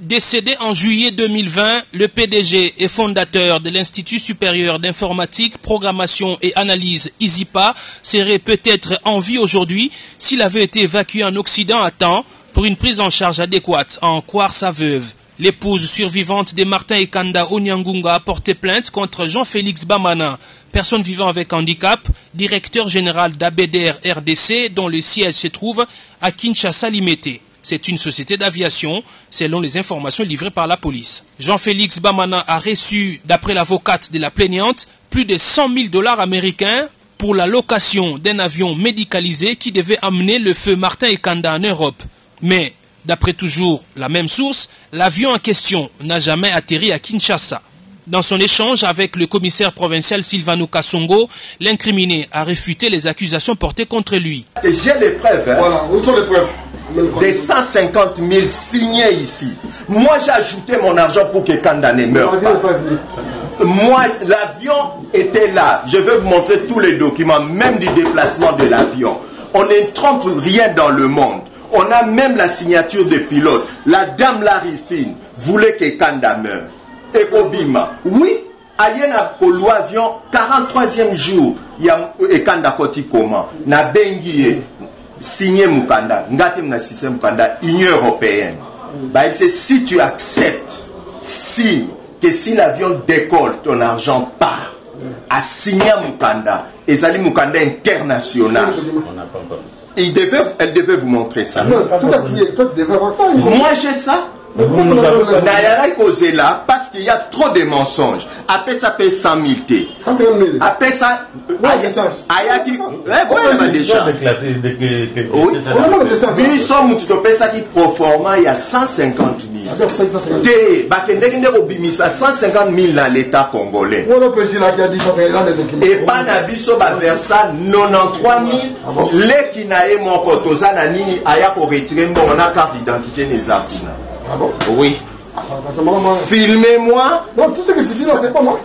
Décédé en juillet 2020, le PDG et fondateur de l'Institut supérieur d'informatique, programmation et analyse ISIPA serait peut-être en vie aujourd'hui s'il avait été évacué en Occident à temps pour une prise en charge adéquate, à en croire sa veuve. L'épouse survivante de Martin Ekanda Onyangunga a porté plainte contre Jean-Félix Bamana, personne vivant avec handicap, directeur général d'ABDR RDC, dont le siège se trouve à Kinshasa Limete. C'est une société d'aviation, selon les informations livrées par la police. Jean-Félix Bamana a reçu, d'après l'avocate de la plaignante, plus de 100 000 $ américains pour la location d'un avion médicalisé qui devait amener le feu Martin Ekanda en Europe. Mais, d'après toujours la même source, l'avion en question n'a jamais atterri à Kinshasa. Dans son échange avec le commissaire provincial Sylvano Kassongo, l'incriminé a réfuté les accusations portées contre lui. J'ai les preuves. Hein. Voilà, où sont les preuves? Des 150 000 signés ici. Moi, j'ai ajouté mon argent pour que Kanda ne meure pas. Moi, l'avion était là. Je vais vous montrer tous les documents, même du déplacement de l'avion. On ne trompe rien dans le monde. On a même la signature des pilotes. La dame Larry Finn voulait que Kanda meure. Et Obima, oui, Ayena Kolo avion, 43e jour, il y a Kanda Koti Koma, na Bengie, signé Mukanda, Ngate Mnasise Mukanda, Union Européenne. Bah, c'est si tu acceptes, signe que si l'avion décolle, ton argent part, à signer Mukanda, et Zali Mukanda international. Elle devait vous montrer ça. Non, tout a signé, toi tu devais avoir ça. Moi j'ai ça. Là, parce qu'il y a trop de mensonges. Après ça paye 100 000 T. Après ça, Ayaki, ils sont qui proforma il y a 150 000. T, ça 150 000 dans l'État congolais. Et pas Nabiso vers ça 93 000. Les qui n'aient mon cotozana ni Ayako retirer mon carte d'identité des Africains. Ah bon? Oui. Filmez-moi. Non, tout ce que tu dis, non, c'est pas moi.